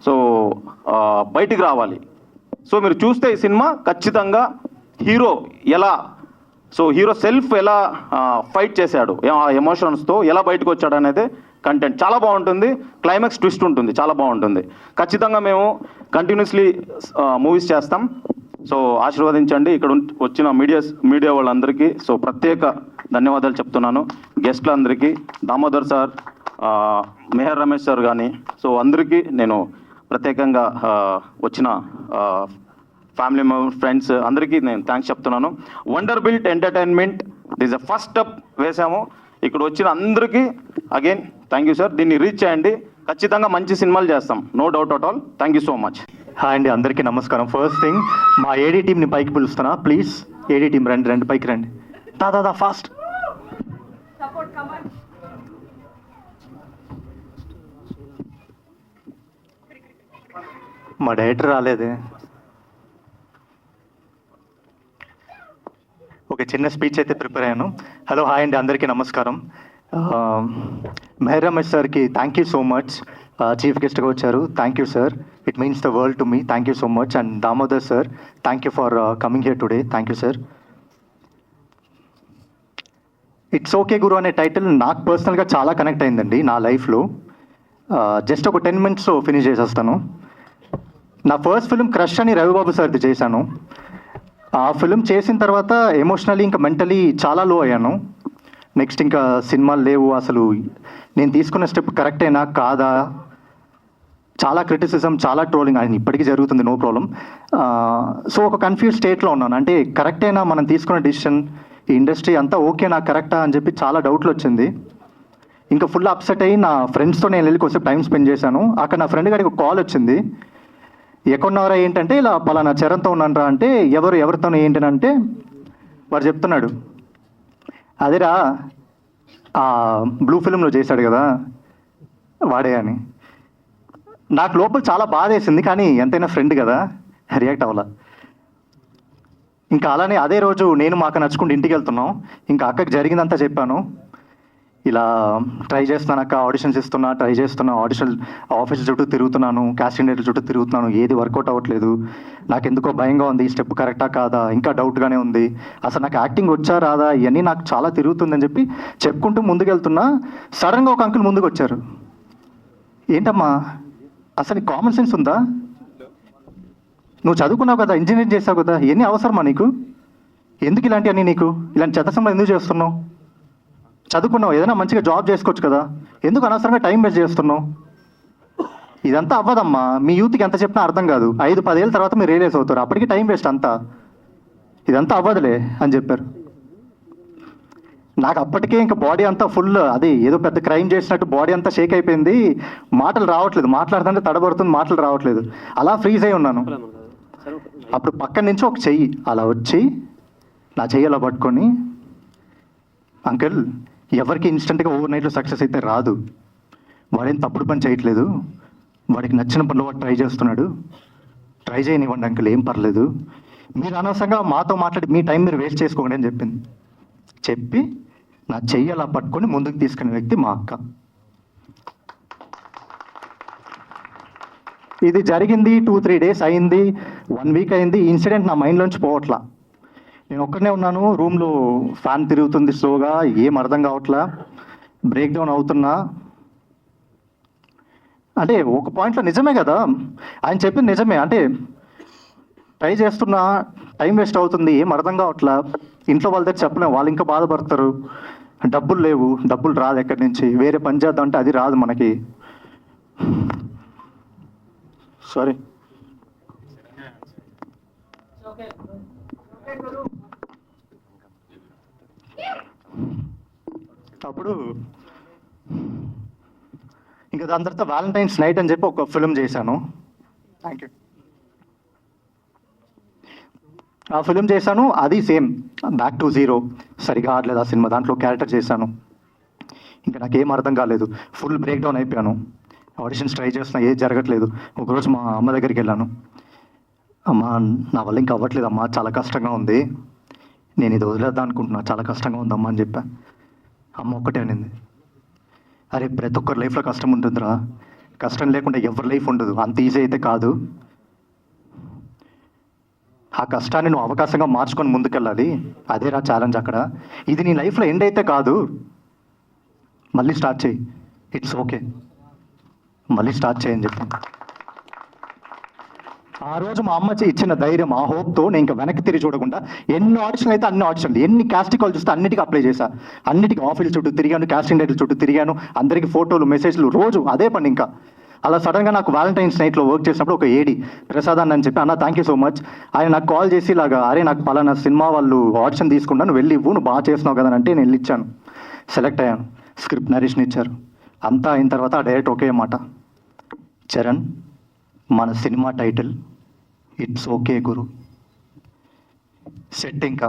H: సో బయటికి రావాలి. సో మీరు చూస్తే ఈ సినిమా ఖచ్చితంగా హీరో ఎలా, సో హీరో సెల్ఫ్ ఎలా ఫైట్ చేశాడు, ఆ ఎమోషన్స్తో ఎలా బయటకు వచ్చాడు అనేది కంటెంట్ చాలా బాగుంటుంది. క్లైమాక్స్ ట్విస్ట్ ఉంటుంది, చాలా బాగుంటుంది. ఖచ్చితంగా మేము కంటిన్యూస్లీ మూవీస్ చేస్తాం. సో ఆశీర్వదించండి. ఇక్కడ వచ్చిన మీడియా వాళ్ళందరికీ సో ప్రత్యేక ధన్యవాదాలు చెప్తున్నాను. గెస్ట్లందరికీ, దామోదర్ సార్, మెహర్ రమేష్ సార్ కానీ, సో అందరికీ నేను ప్రత్యేకంగా వచ్చిన ఫ్యామిలీ మెంబర్స్, ఫ్రెండ్స్ అందరికీ నేను థ్యాంక్స్ చెప్తున్నాను. Wonder Built Entertainment this a first step వేసాము. ఇక్కడ వచ్చిన అందరికీ అగైన్ థ్యాంక్ యూ సార్. దీన్ని రీచ్ చేయండి, ఖచ్చితంగా మంచి సినిమాలు చేస్తాం, no doubt at all. Thank you so much.
I: Hi అండి, అందరికీ నమస్కారం. ఫస్ట్ థింగ్ మా ఏడీ టీంని పైకి పిలుస్తున్నా, ప్లీజ్. ఏడీ టీం రండి పైకి రండి, దా ఫాస్ట్. మా డైరెక్టర్ రాలేదే. ఒక చిన్న స్పీచ్ అయితే ప్రిపేర్ అయ్యాను. హలో హాయ్ అండి, అందరికీ నమస్కారం. మెహర్ రమేష్ సార్కి thank you so much, chief గెస్ట్గా వచ్చారు. Thank you sir, it means the world to me. Thank you so much. And Damodar sir, thank you for coming here today. Thank you sir. It's okay Guru అనే title నాకు పర్సనల్గా చాలా connect అయిందండి నా లైఫ్లో. Just ఒక 10 minutes ఫినిష్ చేసేస్తాను. నా ఫస్ట్ ఫిల్మ్ క్రష్ అని రవిబాబు సార్ది చేశాను. ఆ ఫిల్మ్ చేసిన తర్వాత ఎమోషనలీ ఇంకా మెంటలీ చాలా లో అయ్యాను. నెక్స్ట్ ఇంకా సినిమాలు లేవు, అసలు నేను తీసుకున్న స్టెప్ కరెక్టేనా కాదా, చాలా క్రిటిసిజం, చాలా ట్రోలింగ్ ఆయన ఇప్పటికీ జరుగుతుంది, నో ప్రాబ్లం. సో ఒక కన్ఫ్యూజ్ స్టేట్లో ఉన్నాను. అంటే కరెక్టేనా మనం తీసుకున్న డిసిషన్, ఈ ఇండస్ట్రీ అంతా ఓకేనా కరెక్టా అని చెప్పి చాలా డౌట్లు వచ్చింది. ఇంకా ఫుల్ అప్సెట్ అయ్యి నా ఫ్రెండ్స్తో నేను వెళ్ళి కొంచెం టైం స్పెండ్ చేశాను. అక్కడ నా ఫ్రెండ్ గారికి ఒక కాల్ వచ్చింది. ఎక్కడున్నారా ఏంటంటే, ఇలా పలానా చరణ్తో ఉన్నానరా అంటే, ఎవరితో ఏంటంటే వాడు చెప్తున్నాడు, అదేరా ఆ బ్లూ ఫిల్మ్లో చేశాడు కదా వాడే అని. నాకు లోపల చాలా బాధ వేసింది, కానీ ఎంతైనా ఫ్రెండ్ కదా రియాక్ట్ అవ్వాల. ఇంకా అలానే అదే రోజు నేను మా అక్క నచ్చుకుంటూ ఇంటికి వెళ్తున్నాం. ఇంకా అక్కకి జరిగిందంతా చెప్పాను. ఇలా ట్రై చేస్తున్నాను అక్క, ఆడిషన్స్ ఇస్తున్నా, ట్రై చేస్తున్నా, ఆడిషన్ ఆఫీస్ చుట్టూ తిరుగుతున్నాను, కాస్టింగ్ డేట్ల చుట్టూ తిరుగుతున్నాను, ఏది వర్కౌట్ అవ్వట్లేదు, నాకు ఎందుకో భయంగా ఉంది, ఈ స్టెప్ కరెక్టా కాదా, ఇంకా డౌట్గానే ఉంది, అసలు నాకు యాక్టింగ్ వచ్చా రాదా, ఇవన్నీ నాకు చాలా తిరుగుతుందని చెప్పి చెప్పుకుంటూ ముందుకెళ్తున్నా. సడన్గా ఒక అంకుల్ ముందుకు వచ్చారు. ఏంటమ్మా అసలు నీకు కామన్ సెన్స్ ఉందా, నువ్వు చదువుకున్నావు కదా, ఇంజనీరింగ్ చేసావు కదా, ఇవన్నీ అవసరమా నీకు, ఎందుకు ఇలాంటివన్నీ, నీకు ఇలాంటి చెత్త సంబంధం ఎందుకు చేస్తున్నావు, చదువుకున్నావు ఏదైనా మంచిగా జాబ్ చేసుకోవచ్చు కదా, ఎందుకు అనవసరంగా టైం వేస్ట్ చేస్తున్నావు, ఇదంతా అవ్వదమ్మా, మీ యూత్కి ఎంత చెప్పినా అర్థం కాదు, 5-10 ఏళ్ళ తర్వాత మీరు రియలైజ్ అవుతారు, అప్పటికి టైం వేస్ట్ అంతా, ఇదంతా అవ్వదులే అని చెప్పారు. నాకు అప్పటికే ఇంకా బాడీ అంతా ఫుల్, అది ఏదో పెద్ద క్రైమ్ చేసినట్టు బాడీ అంతా షేక్ అయిపోయింది, మాటలు రావట్లేదు, మాట్లాడుతుంటే తడబడుతుంది, మాటలు రావట్లేదు, అలా ఫ్రీజ్ అయి ఉన్నాను. అప్పుడు పక్కన నుంచి ఒక చెయ్యి అలా వచ్చి నా చెయ్యి అలా పట్టుకొని, అంకుల్ ఎవరికి ఇన్స్టెంట్గా ఓవర్ నైట్లో సక్సెస్ అయితే రాదు, వాడేం తప్పుడు పని చేయట్లేదు, వాడికి నచ్చిన పనులు వాడు ట్రై చేస్తున్నాడు, ట్రై చేయనివ్వండి అంకుల్, ఏం పర్లేదు, మీరు అనవసరంగా మాతో మాట్లాడి మీ టైం మీరు వేస్ట్ చేసుకోండి అని చెప్పింది. చెప్పి నా చెయ్యి అలా పట్టుకొని ముందుకు తీసుకునే వ్యక్తి మా అక్క. ఇది జరిగింది 2-3 days అయింది, 1 week అయింది. ఈ ఇన్సిడెంట్ నా మైండ్లోంచి పోవట్లా. నేను ఒక్కడనే ఉన్నాను, రూమ్లో ఫ్యాన్ తిరుగుతుంది స్లోగా, ఏం అర్థం కావట్లా, బ్రేక్ డౌన్ అవుతున్నా. అంటే ఒక పాయింట్లో నిజమే కదా ఆయన చెప్పింది, నిజమే, అంటే ట్రై చేస్తున్నా, టైం వేస్ట్ అవుతుంది, ఏం అర్థం కావట్లా, ఇంట్లో వాళ్ళ దగ్గర చెప్పలేము, వాళ్ళు ఇంకా బాధపడతారు, డబ్బులు లేవు, డబ్బులు రాదు ఎక్కడి నుంచి, వేరే పని చేద్దాం అంటే అది రాదు మనకి. సారీ. అప్పుడు ఇంకా దాని తర్వాత వ్యాలంటైన్స్ నైట్ అని చెప్పి ఒక ఫిల్మ్ చేశాను. Thank you. ఆ ఫిల్మ్ చేశాను, అది సేమ్ బ్యాక్ టు జీరో, సరిగా ఆడలేదు ఆ సినిమా, దాంట్లో క్యారెక్టర్ చేశాను. ఇంకా నాకేం అర్థం కాలేదు, ఫుల్ బ్రేక్ డౌన్ అయిపోయాను, ఆడిషన్స్ ట్రై చేస్తున్నా, ఏది జరగట్లేదు. ఒకరోజు మా అమ్మ దగ్గరికి వెళ్ళాను, అమ్మ నా వల్ల ఇంకా అవ్వట్లేదు అమ్మా, చాలా కష్టంగా ఉంది, నేను ఇది వదిలేద్దాం అనుకుంటున్నా, చాలా కష్టంగా ఉందమ్మా అని చెప్పా. అమ్మ ఒక్కటే అనింది, అరే ప్రతి ఒక్కరి లైఫ్లో కష్టం ఉంటుందిరా, కష్టం లేకుండా ఎవరి లైఫ్ ఉండదు, అంత ఈజీ అయితే కాదు, ఆ కష్టాన్ని నువ్వు అవకాశంగా మార్చుకొని ముందుకెళ్ళాలి, అదేరా ఛాలెంజ్ అక్కడ, ఇది నీ లైఫ్లో ఎండ్ అయితే కాదు, మళ్ళీ స్టార్ట్ చేయి, ఇట్స్ ఓకే, మళ్ళీ స్టార్ట్ చేయని చెప్పి. ఆ రోజు మా అమ్మ ఇచ్చిన ధైర్యం, ఆ హోప్తో నేను ఇంకా వెనక్కి తిరిగి చూడకుండా ఎన్ని ఆడిషన్లు అయితే అన్ని ఆడిషన్లు, ఎన్ని కాస్టింగ్ కాల్ చూస్తే అన్నిటికీ అప్లై చేశా, అన్నిటికీ ఆఫీస్ చుట్టూ తిరిగాను, కాస్టింగ్ డేట్ల చుట్టూ తిరిగాను, అందరికీ ఫోటోలు, మెసేజ్లు, రోజు అదే పని. ఇంకా అలా సడన్గా నాకు వ్యాలంటైన్స్ నైట్లో వర్క్ చేసినప్పుడు ఒక ఏడి ప్రసాద్ అని చెప్పి, అన్న థ్యాంక్ యూ సో మచ్, ఆయన నాకు కాల్ చేసి ఇలాగా, అరే నాకు పలానా సినిమా వాళ్ళు ఆడిషన్ తీసుకుంటాను, నువ్వు వెళ్ళి ఇవ్వు, నువ్వు బాగా చేస్తున్నావు కదా అంటే నేను వెళ్ళిచ్చాను, సెలెక్ట్ అయ్యాను, స్క్రిప్ట్ నరేషన్ ఇచ్చారు, అంతా అయిన తర్వాత ఆ డైరెక్ట్ ఒకే మాట, చరణ్ మన cinema title it's okay Guru, set. ఇంకా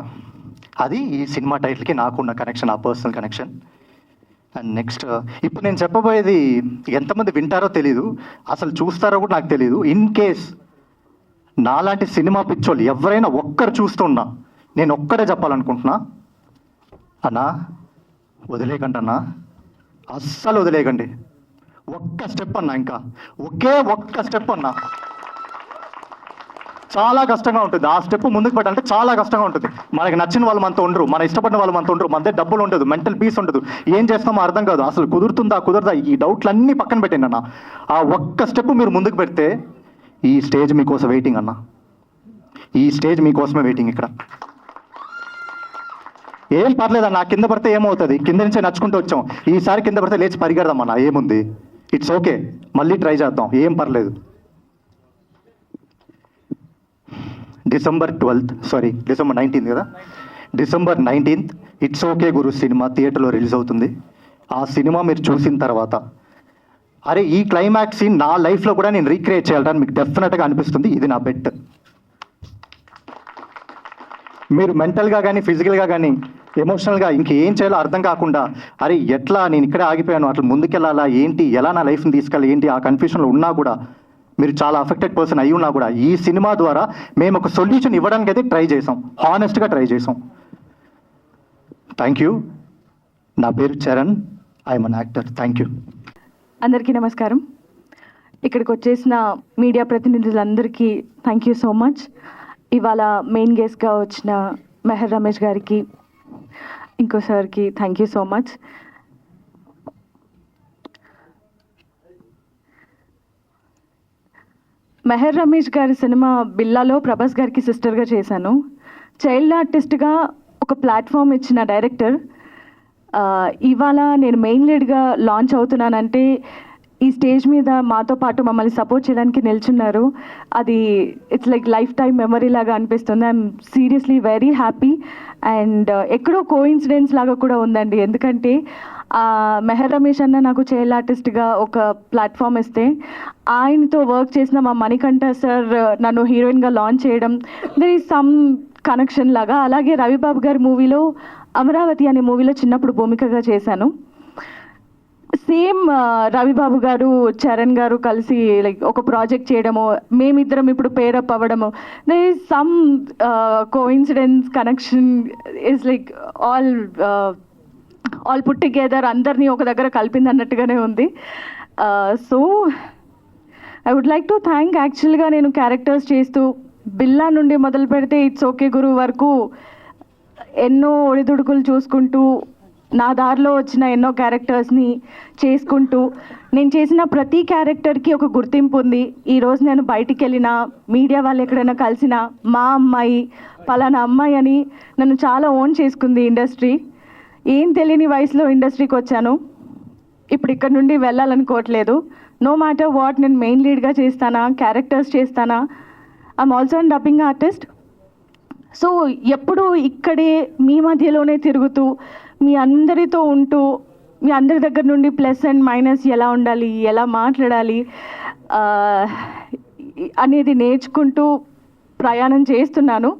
I: అది ఈ సినిమా టైటిల్కి నాకున్న కనెక్షన్, ఆ పర్సనల్ కనెక్షన్. అండ్ నెక్స్ట్ ఇప్పుడు నేను చెప్పబోయేది ఎంతమంది వింటారో తెలీదు, అసలు చూస్తారో కూడా నాకు తెలీదు. ఇన్ కేస్ నాలాంటి సినిమా పిచ్చోళ్ళు ఎవరైనా ఒక్కరు చూస్తున్నా, నేను ఒక్కడే చెప్పాలనుకుంటున్నా, అన్నా వదిలేకండి అన్నా, అస్సలు వదిలేయకండి, ఒక్క స్టెప్ అన్నా, ఇంకా ఒకే ఒక్క స్టెప్ అన్నా చాలా కష్టంగా ఉంటుంది. ఆ స్టెప్ ముందుకు పెట్టాలంటే చాలా కష్టంగా ఉంటుంది. మనకి నచ్చిన వాళ్ళు మనతో ఉండరు, మన ఇష్టపడిన వాళ్ళు మనతో ఉండరు, మన దగ్గర డబ్బులు ఉండదు, మెంటల్ పీస్ ఉండదు, ఏం చేస్తామో అర్థం కాదు, అసలు కుదురుతుందా కుదరదా, ఈ డౌట్లన్నీ పక్కన పెట్టండి అన్న. ఆ ఒక్క స్టెప్ మీరు ముందుకు పెడితే ఈ స్టేజ్ మీకోసం వెయిటింగ్ అన్న. ఈ స్టేజ్ మీకోసమే వెయిటింగ్. ఇక్కడ ఏం పర్లేదన్న, కింద పడితే ఏమవుతుంది, కింద నుంచే నడుచుకుంటూ వచ్చాం, ఈసారి కింద పడితే లేచి పరిగెడదామన్న, ఏముంది, ఇట్స్ ఓకే, మళ్ళీ ట్రై చేద్దాం, ఏం పర్లేదు. December 19th కదా, December 19th it's okay Guru cinema థియేటర్లో రిలీజ్ అవుతుంది. ఆ సినిమా మీరు చూసిన తర్వాత అరే ఈ క్లైమాక్స్ సీన్ నా లైఫ్లో కూడా నేను రీక్రియేట్ చేయాలని మీకు డెఫినెట్గా అనిపిస్తుంది. ఇది నా బెట్. మీరు మెంటల్గా కానీ ఫిజికల్గా కానీ ఎమోషనల్గా ఇంకేం చేయాలో అర్థం కాకుండా అరే ఎట్లా నేను ఇక్కడే ఆగిపోయాను, అట్లా ముందుకెళ్ళాలా ఏంటి, ఎలా నా లైఫ్ని తీసుకెళ్ళాలి ఏంటి, ఆ కన్ఫ్యూషన్లో ఉన్నా కూడా, మీరు చాలా అఫెక్టెడ్ పర్సన్ అయి ఉన్నా కూడా ఈ సినిమా ద్వారా మేము ఒక సొల్యూషన్ ఇవ్వడానికి అయితే ట్రై చేసాం, హానెస్ట్గా ట్రై చేసాం. Thank you. నా పేరు Charan, I'm an actor. Thank you.
C: అందరికీ నమస్కారం. ఇక్కడికి వచ్చేసిన మీడియా ప్రతినిధులందరికీ థ్యాంక్ యూ సో మచ్. ఇవాళ మెయిన్ గెస్ట్గా వచ్చిన మెహర్ రమేష్ గారికి, ఇంకో సార్కి thank you so much. Mehar Ramesh గారి సినిమా బిల్లాలో ప్రభాస్ గారికి సిస్టర్గా చేశాను. చైల్డ్ ఆర్టిస్ట్గా ఒక ప్లాట్ఫామ్ ఇచ్చిన డైరెక్టర్ ఇవాళ నేను మెయిన్ లీడ్గా లాంచ్ అవుతున్నానంటే ఈ స్టేజ్ మీద మాతో పాటు మమ్మల్ని సపోర్ట్ చేయడానికి నిల్చున్నారు. అది it's like life time memory లాగా అనిపిస్తుంది. I'm seriously very happy. And ఎక్కడో కోఇన్సిడెన్స్ లాగా కూడా ఉందండి. ఎందుకంటే మెహర్ రమేష్ అన్న నాకు చైల్డ్ ఆర్టిస్ట్గా ఒక ప్లాట్ఫామ్ ఇస్తే ఆయనతో వర్క్ చేసిన మా మణికంఠ సార్ నన్ను హీరోయిన్గా లాంచ్ చేయడం, దర్ ఈజ్ సమ్ కనెక్షన్ లాగా. అలాగే రవిబాబు గారి మూవీలో అమరావతి అనే మూవీలో చిన్నప్పుడు భూమికగా చేశాను. సేమ్ రవిబాబు గారు చరణ్ గారు కలిసి లైక్ ఒక ప్రాజెక్ట్ చేయడము, మేమిద్దరం ఇప్పుడు పేరప్ అవ్వడము, they is some coincidence connection is like all put together, అందరినీ ఒక దగ్గర కలిపింది అన్నట్టుగానే ఉంది. So I would like to thank, యాక్చువల్గా నేను క్యారెక్టర్స్ చేస్తూ బిల్లా నుండి మొదలు పెడితే ఇట్స్ ఓకే గురు వరకు ఎన్నో ఒడిదుడుకులు చూసుకుంటూ నా దారిలో వచ్చిన ఎన్నో క్యారెక్టర్స్ని చేసుకుంటూ నేను చేసిన ప్రతి క్యారెక్టర్కి ఒక గుర్తింపు ఉంది. ఈరోజు నేను బయటికి వెళ్ళినా, మీడియా వాళ్ళు ఎక్కడైనా కలిసినా మా అమ్మాయి పలానా అమ్మాయి అని నన్ను చాలా ఓన్ చేసుకుంది ఇండస్ట్రీ. ఏం తెలియని వయసులో ఇండస్ట్రీకి వచ్చాను, ఇప్పుడు ఇక్కడ నుండి వెళ్ళాలనుకోవట్లేదు. నో మ్యాటర్ వాట్, నేను మెయిన్ లీడ్గా చేస్తానా, క్యారెక్టర్స్ చేస్తానా, I'm also an dubbing artist. So ఎప్పుడు ఇక్కడే మీ మధ్యలోనే తిరుగుతూ మీ అందరితో ఉంటూ మీ అందరి దగ్గర నుండి ప్లస్ అండ్ మైనస్ ఎలా ఉండాలి, ఎలా మాట్లాడాలి అనేది నేర్చుకుంటూ ప్రయాణం చేస్తున్నాను.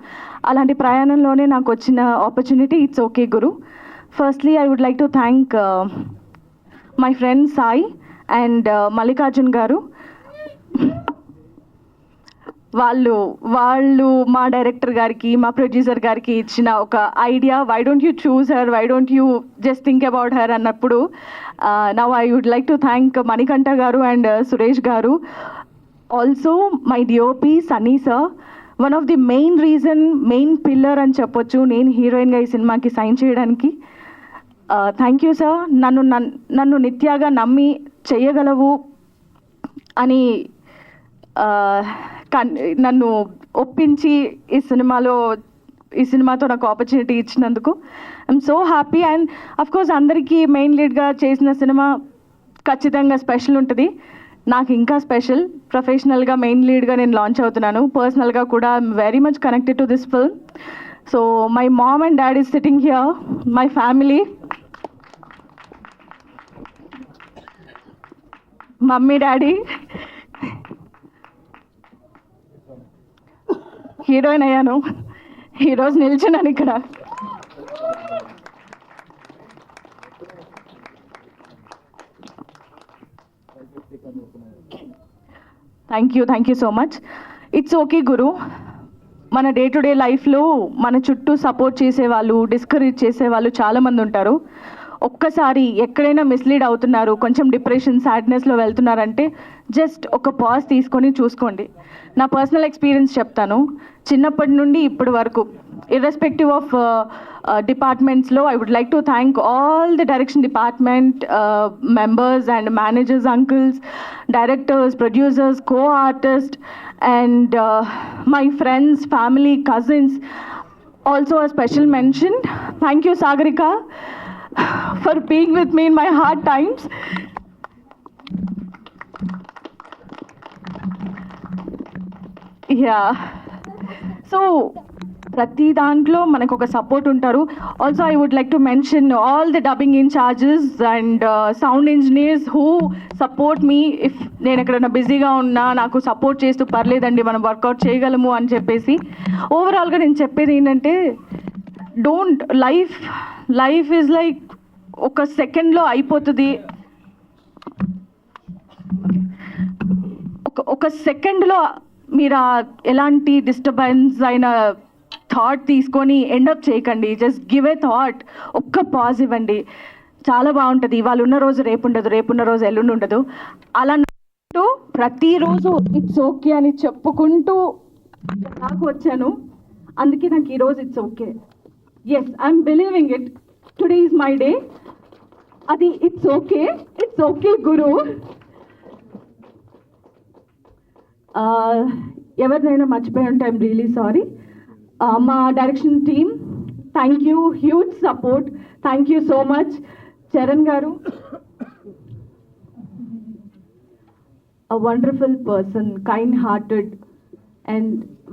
C: అలాంటి ప్రయాణంలోనే నాకు వచ్చిన ఆపర్చునిటీ ఇట్స్ ఓకే గురు. Firstly I would like to thank my friend Sai and Mallikarjun garu. వాళ్ళు మా డైరెక్టర్ గారికి, మా ప్రొడ్యూసర్ గారికి ఇచ్చిన ఒక idea, why don't you choose her, why don't you just think about her అన్నప్పుడు now I would like to thank Manikantha garu and Suresh garu. Also my DOP Sunny sir, one of the main pillar అని చెప్పొచ్చు నేను హీరోయిన్గా ఈ సినిమాకి సైన్ చేయడానికి. Thank you sir. నన్ను నిత్యాగా నమ్మి చెయ్యగలవు అని నన్ను ఒప్పించి ఈ సినిమాతో నాకు ఆపర్చునిటీ ఇచ్చినందుకు I'm so happy. And of course అందరికీ మెయిన్ లీడ్గా చేసిన సినిమా ఖచ్చితంగా స్పెషల్ ఉంటుంది. నాకు ఇంకా స్పెషల్. ప్రొఫెషనల్గా మెయిన్ లీడ్గా నేను లాంచ్ అవుతున్నాను. పర్సనల్గా కూడా I'm very much connected to this film. So my mom and dad is sitting here, my family. Mummy daddy, heroine అయ్యాను, ఈరోజు నిల్చున్నాను ఇక్కడ. Thank you so much. It's okay Guru. మన డే టు డే లైఫ్లో మన చుట్టూ సపోర్ట్ చేసేవాళ్ళు, డిస్కరేజ్ చేసేవాళ్ళు చాలామంది ఉంటారు. ఒక్కసారి ఎక్కడైనా మిస్లీడ్ అవుతున్నారు, కొంచెం డిప్రెషన్ సాడ్నెస్లో వెళ్తున్నారంటే జస్ట్ ఒక పాజ్ తీసుకొని చూసుకోండి. నా పర్సనల్ ఎక్స్పీరియన్స్ చెప్తాను. చిన్నప్పటి నుండి ఇప్పటి వరకు ఇర్రెస్పెక్టివ్ ఆఫ్ డిపార్ట్మెంట్స్లో I would like to thank all the direction department members and managers, uncles, directors, producers, co-artists, and my friends, family, cousins. Also a special mention. Thank you, Sagarika, for being with me in my hard times. Yeah. So, ప్రతి దాంట్లో మనకు ఒక support ఉంటారు. Also I would like to mention all the dubbing incharges and sound engineers who support me. If నేను ఎక్కడైనా బిజీగా ఉన్నా నాకు సపోర్ట్ చేస్తూ పర్లేదండి మనం వర్కౌట్ చేయగలము అని చెప్పేసి. ఓవరాల్గా నేను చెప్పేది ఏంటంటే డోంట్ లైఫ్ ఈజ్ లైక్ ఒక సెకండ్లో అయిపోతుంది. ఒక సెకండ్లో మీరు ఎలాంటి డిస్టర్బెన్స్ అయిన థాట్ తీసుకొని ఎండప్ చేయకండి. జస్ట్ గివ్ ఏ థాట్, ఒక్క పాజ్ ఇవ్వండి, చాలా బాగుంటుంది. ఇవాళ ఉన్న రోజు రేపు ఉండదు, రేపున్న రోజు ఎల్లుండి ఉండదు. అలా ప్రతిరోజు ఇట్స్ ఓకే అని చెప్పుకుంటూ నాకు వచ్చాను. అందుకే నాకు ఈరోజు it's okay. Yes, I'm believing it. Today is my day. అది ఇట్స్ ఓకే గురు. ఎవరినైనా మర్చిపోయి ఉంటే ఐఎమ్ రియలీ సారీ. మా direction team, thank you, huge support, thank you so much. Charan garu, a wonderful person, kind hearted and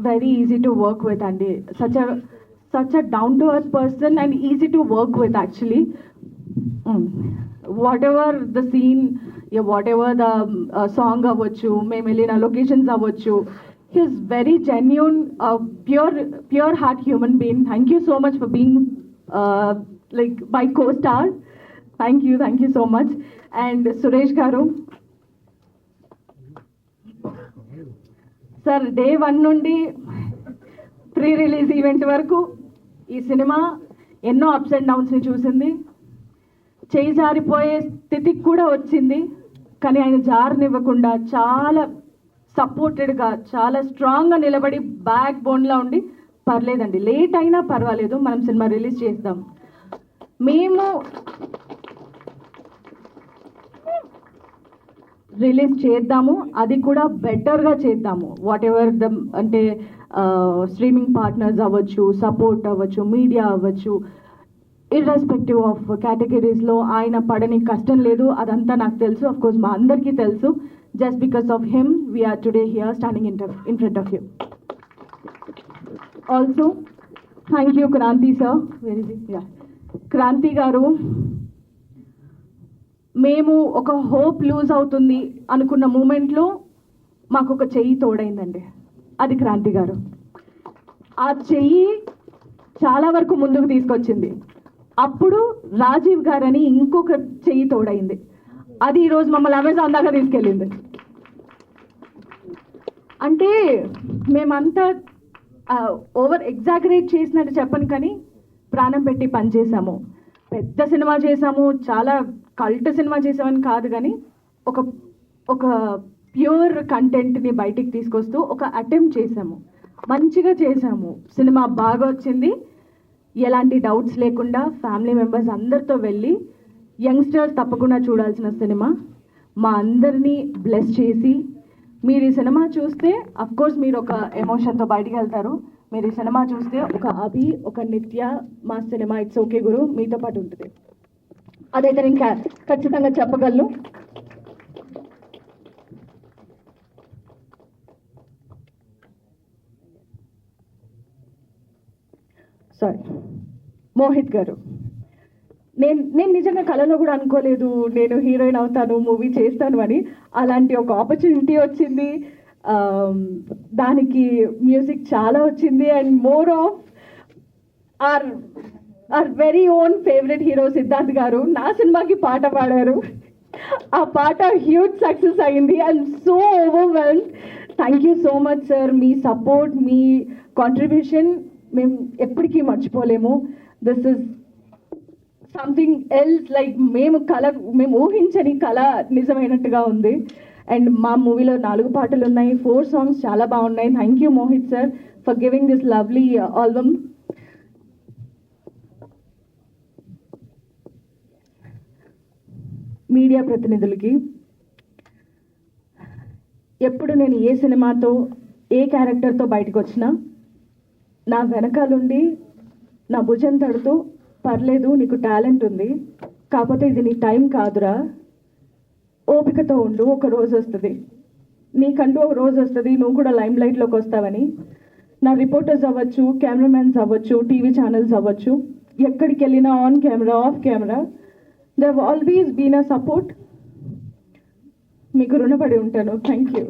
C: very easy to work with, and such a down to earth person and easy to work with actually. Whatever the scene, yeah, whatever the song avvachu, మేము వెళ్ళిన locations అవ్వచ్చు, he's very genuine, pure heart human being. Thank you so much for being like my co-star. Thank you so much. And Suresh garu, sir, day 1 నుండి pre release event వరకు ఈ cinema ఎన్నో ups and డౌన్స్ని చూసింది. చేయి జారిపోయే స్థితికి కూడా వచ్చింది. కానీ ఆయన జారనివ్వకుండా చాలా సపోర్టెడ్గా, చాలా స్ట్రాంగ్గా నిలబడి బ్యాక్ బోన్లా ఉండి పర్లేదండి, లేట్ అయినా పర్వాలేదు, మనం సినిమా రిలీజ్ చేద్దాం, మేము రిలీజ్ చేద్దాము, అది కూడా బెటర్గా చేద్దాము. వాట్ ఎవర్ ద అంటే స్ట్రీమింగ్ పార్ట్నర్స్ అవ్వచ్చు, సపోర్ట్ అవ్వచ్చు, మీడియా అవ్వచ్చు, ఇర్రెస్పెక్టివ్ ఆఫ్ కేటగిరీస్లో ఆయన పడని కష్టం లేదు. అదంతా నాకు తెలుసు, అఫ్ కోర్స్ మా అందరికీ తెలుసు. Just because of him we are today here standing in front of you. Also thank you Kranthi sir. Kranthi garu, మేము ఒక హోప్ లూజ్ అవుతుంది అనుకున్న మూమెంట్లో మాకు ఒక చెయ్యి తోడైందండి, అది క్రాంతి గారు. ఆ చెయ్యి చాలా వరకు ముందుకు తీసుకొచ్చింది. అప్పుడు రాజీవ్ గారని ఇంకొక చెయ్యి తోడైంది, అది ఈరోజు మమ్మల్ని అమెజాన్ దాకా తీసుకెళ్ళింది. అంటే మేమంతా ఓవర్ ఎగ్జాగరేట్ చేసినట్టు చెప్పను, కానీ ప్రాణం పెట్టి పనిచేసాము. పెద్ద సినిమా చేసాము, చాలా కల్ట్ సినిమా చేసామని కాదు, కానీ ఒక ప్యూర్ కంటెంట్ని బయటికి తీసుకొస్తూ ఒక అటెంప్ట్ చేసాము, మంచిగా చేసాము. సినిమా బాగా వచ్చింది, ఎలాంటి డౌట్స్ లేకుండా ఫ్యామిలీ మెంబర్స్ అందరితో వెళ్ళి, యంగ్స్టర్స్ తప్పకుండా చూడాల్సిన సినిమా. మా అందరినీ బ్లెస్ చేసి, మీరు ఈ సినిమా చూస్తే అఫ్కోర్స్ మీరు ఒక ఎమోషన్తో బయటికి వెళ్తారు. మీరు ఈ సినిమా చూస్తే ఒక అభి, ఒక నిత్య, మా సినిమా ఇట్స్ ఓకే గురు మీతో పాటు ఉంటుంది. అదైతే నేను ఖచ్చితంగా చెప్పగలను. సారీ, మోహిత్ గారు, నేను నిజంగా కళలో కూడా అనుకోలేదు నేను హీరోయిన్ అవుతాను, మూవీ చేస్తాను అని. అలాంటి ఒక ఆపర్చునిటీ వచ్చింది, దానికి మ్యూజిక్ చాలా వచ్చింది. And more of our very own favourite hero Siddharth garu నా సినిమాకి పాట పాడారు. ఆ పాట హ్యూజ్ సక్సెస్ అయింది. I'm so overwhelmed. Thank you so much sir. మీ సపోర్ట్, మీ కాంట్రిబ్యూషన్ మేము ఎప్పటికీ మర్చిపోలేము. This is
J: something else, like మేము ఊహించని కళ నిజమైనట్టుగా ఉంది. అండ్ మా మూవీలో 4 పాటలు ఉన్నాయి, 4 సాంగ్స్ చాలా బాగున్నాయి. Thank you Mohit sir for giving this lovely album. Media ప్రతినిధులకి, ఎప్పుడు నేను ఏ సినిమాతో ఏ క్యారెక్టర్తో బయటకు వచ్చినా నా వెనకాలండి నా భుజం తడుతూ, పర్లేదు నీకు టాలెంట్ ఉంది, కాకపోతే ఇది నీ టైం కాదురా, ఓపికతో ఉండు, ఒక రోజు వస్తుంది, నీకంటూ ఒక రోజు వస్తుంది, నువ్వు కూడా లైమ్ లైట్లోకి వస్తావని నా రిపోర్టర్స్ అవ్వచ్చు, కెమెరామెన్స్ అవ్వచ్చు, టీవీ ఛానల్స్ అవ్వచ్చు, ఎక్కడికి వెళ్ళినా on camera off camera they have always been a support. మీకు రుణపడి ఉంటాను. Thank you.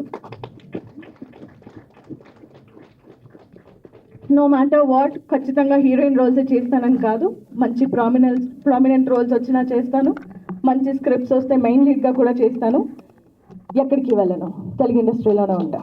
J: No matter what, ఖచ్చితంగా హీరోయిన్ రోల్స్ చేస్తానని కాదు, మంచి ప్రామినెంట్ రోల్స్ వచ్చినా చేస్తాను, మంచి స్క్రిప్ట్స్ వస్తే మెయిన్ లీడ్గా కూడా చేస్తాను, ఎక్కడికి వెళ్ళను, తెలుగు ఇండస్ట్రీలోనే ఉంటా.